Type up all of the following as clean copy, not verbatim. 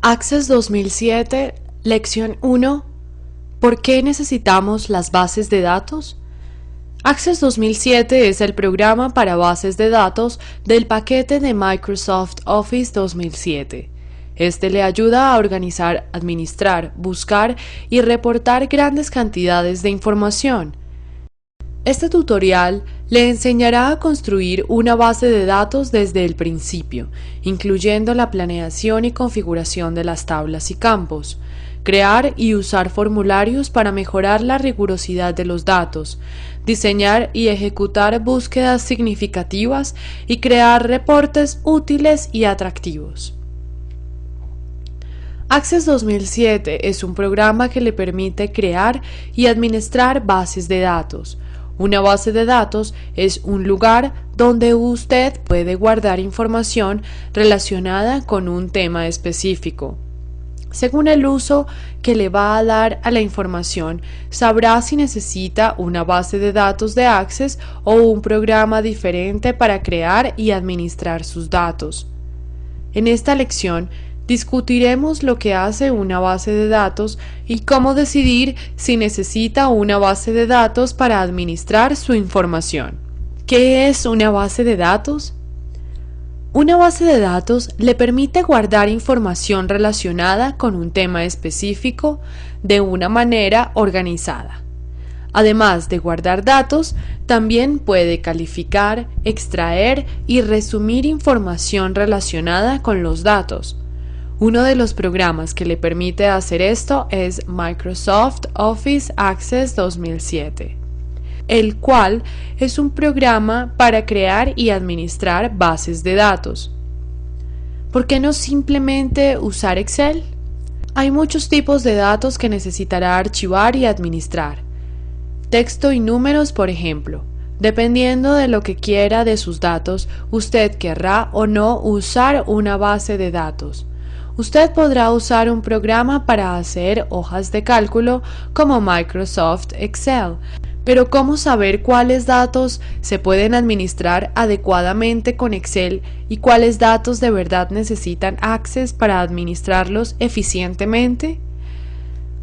Access 2007, Lección 1. ¿Por qué necesitamos las bases de datos? Access 2007 es el programa para bases de datos del paquete de Microsoft Office 2007. Este le ayuda a organizar, administrar, buscar y reportar grandes cantidades de información. Este tutorial le enseñará a construir una base de datos desde el principio, incluyendo la planeación y configuración de las tablas y campos, crear y usar formularios para mejorar la rigurosidad de los datos, diseñar y ejecutar búsquedas significativas y crear reportes útiles y atractivos. Access 2007 es un programa que le permite crear y administrar bases de datos. Una base de datos es un lugar donde usted puede guardar información relacionada con un tema específico. Según el uso que le va a dar a la información, sabrá si necesita una base de datos de Access o un programa diferente para crear y administrar sus datos. En esta lección, discutiremos lo que hace una base de datos y cómo decidir si necesita una base de datos para administrar su información. ¿Qué es una base de datos? Una base de datos le permite guardar información relacionada con un tema específico de una manera organizada. Además de guardar datos, también puede calificar, extraer y resumir información relacionada con los datos. Uno de los programas que le permite hacer esto es Microsoft Office Access 2007, el cual es un programa para crear y administrar bases de datos. ¿Por qué no simplemente usar Excel? Hay muchos tipos de datos que necesitará archivar y administrar. Texto y números, por ejemplo. Dependiendo de lo que quiera de sus datos, usted querrá o no usar una base de datos. Usted podrá usar un programa para hacer hojas de cálculo como Microsoft Excel, pero ¿cómo saber cuáles datos se pueden administrar adecuadamente con Excel y cuáles datos de verdad necesitan Access para administrarlos eficientemente?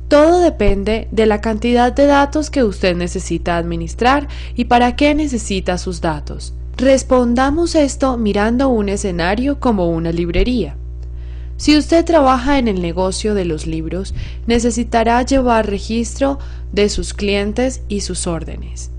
Todo depende de la cantidad de datos que usted necesita administrar y para qué necesita sus datos. Respondamos esto mirando un escenario como una librería. Si usted trabaja en el negocio de los libros, necesitará llevar registro de sus clientes y sus órdenes.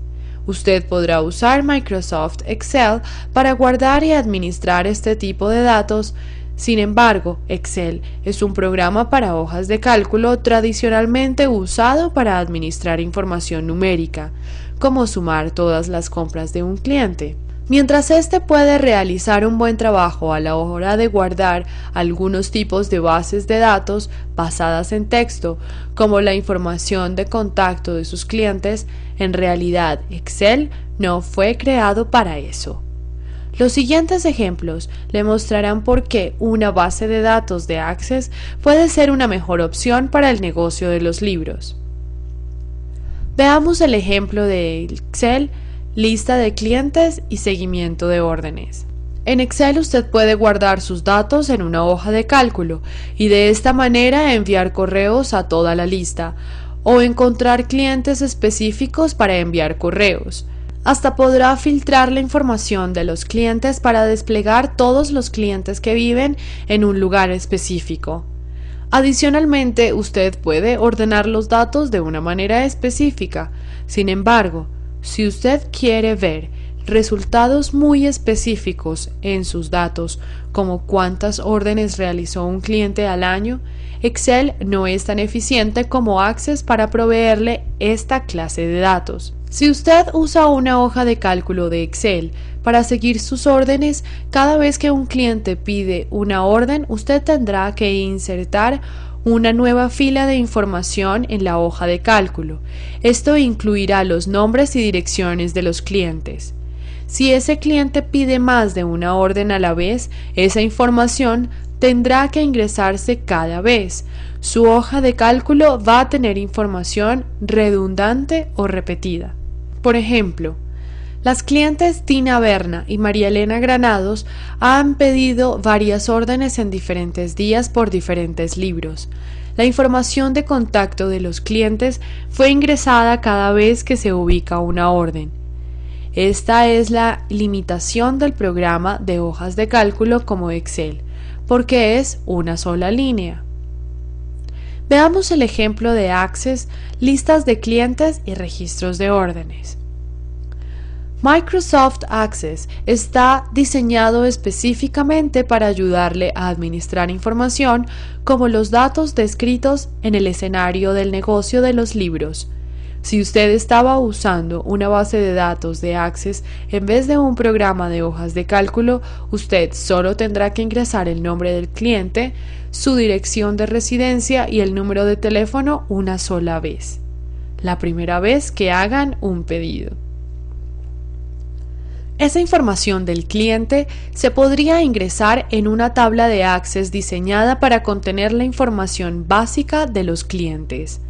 Usted podrá usar Microsoft Excel para guardar y administrar este tipo de datos. Sin embargo, Excel es un programa para hojas de cálculo tradicionalmente usado para administrar información numérica, como sumar todas las compras de un cliente. Mientras éste puede realizar un buen trabajo a la hora de guardar algunos tipos de bases de datos basadas en texto, como la información de contacto de sus clientes, en realidad Excel no fue creado para eso. Los siguientes ejemplos le mostrarán por qué una base de datos de Access puede ser una mejor opción para el negocio de los libros. Veamos el ejemplo de Excel, lista de clientes y seguimiento de órdenes. En Excel usted puede guardar sus datos en una hoja de cálculo y de esta manera enviar correos a toda la lista o encontrar clientes específicos para enviar correos. Hasta podrá filtrar la información de los clientes para desplegar todos los clientes que viven en un lugar específico. Adicionalmente, usted puede ordenar los datos de una manera específica. Sin embargo, si usted quiere ver resultados muy específicos en sus datos, como cuántas órdenes realizó un cliente al año, Excel no es tan eficiente como Access para proveerle esta clase de datos. Si usted usa una hoja de cálculo de Excel para seguir sus órdenes, cada vez que un cliente pide una orden, usted tendrá que insertar una nueva fila de información en la hoja de cálculo. Esto incluirá los nombres y direcciones de los clientes. Si ese cliente pide más de una orden a la vez, esa información tendrá que ingresarse cada vez. Su hoja de cálculo va a tener información redundante o repetida. Por ejemplo, Las clientes Tina Berna y María Elena Granados han pedido varias órdenes en diferentes días por diferentes libros. La información de contacto de los clientes fue ingresada cada vez que se ubica una orden. Esta es la limitación del programa de hojas de cálculo como Excel, porque es una sola línea. Veamos el ejemplo de Access, listas de clientes y registros de órdenes. Microsoft Access está diseñado específicamente para ayudarle a administrar información como los datos descritos en el escenario del negocio de los libros. Si usted estaba usando una base de datos de Access en vez de un programa de hojas de cálculo, usted solo tendrá que ingresar el nombre del cliente, su dirección de residencia y el número de teléfono una sola vez, la primera vez que hagan un pedido. Esa información del cliente se podría ingresar en una tabla de Access diseñada para contener la información básica de los clientes.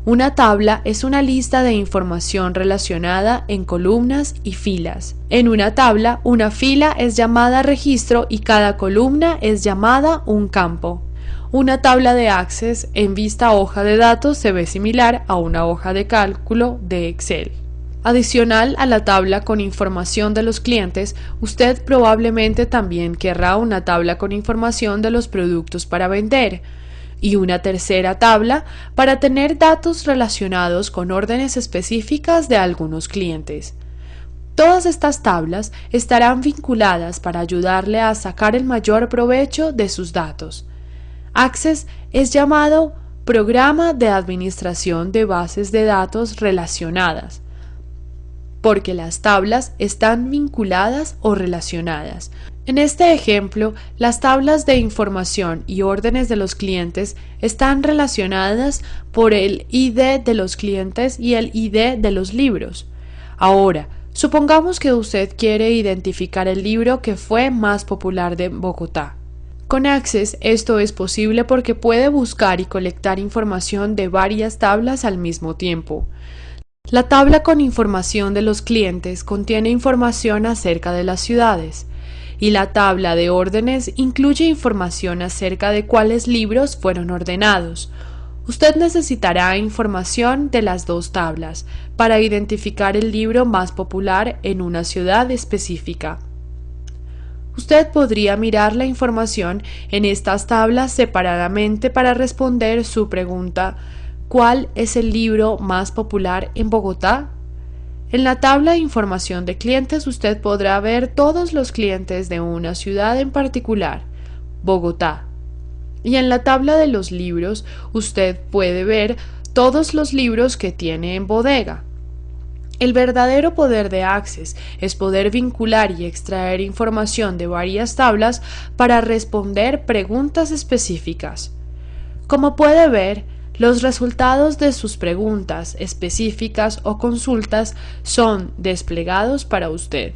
Una tabla es una lista de información relacionada en columnas y filas. En una tabla, una fila es llamada registro y cada columna es llamada un campo. Una tabla de Access en vista hoja de datos se ve similar a una hoja de cálculo de Excel. Adicional a la tabla con información de los clientes, usted probablemente también querrá una tabla con información de los productos para vender y una tercera tabla para tener datos relacionados con órdenes específicas de algunos clientes. Todas estas tablas estarán vinculadas para ayudarle a sacar el mayor provecho de sus datos. Access es llamado Programa de Administración de Bases de Datos Relacionadas, porque las tablas están vinculadas o relacionadas. En este ejemplo, las tablas de información y órdenes de los clientes están relacionadas por el ID de los clientes y el ID de los libros. Ahora, supongamos que usted quiere identificar el libro que fue más popular de Bogotá. Con Access esto es posible porque puede buscar y colectar información de varias tablas al mismo tiempo. La tabla con información de los clientes contiene información acerca de las ciudades y la tabla de órdenes incluye información acerca de cuáles libros fueron ordenados. Usted necesitará información de las dos tablas para identificar el libro más popular en una ciudad específica. Usted podría mirar la información en estas tablas separadamente para responder su pregunta: ¿cuál es el libro más popular en Bogotá? En la tabla de información de clientes usted podrá ver todos los clientes de una ciudad en particular, Bogotá. Y en la tabla de los libros usted puede ver todos los libros que tiene en bodega. El verdadero poder de Access es poder vincular y extraer información de varias tablas para responder preguntas específicas. Como puede ver, los resultados de sus preguntas específicas o consultas son desplegados para usted.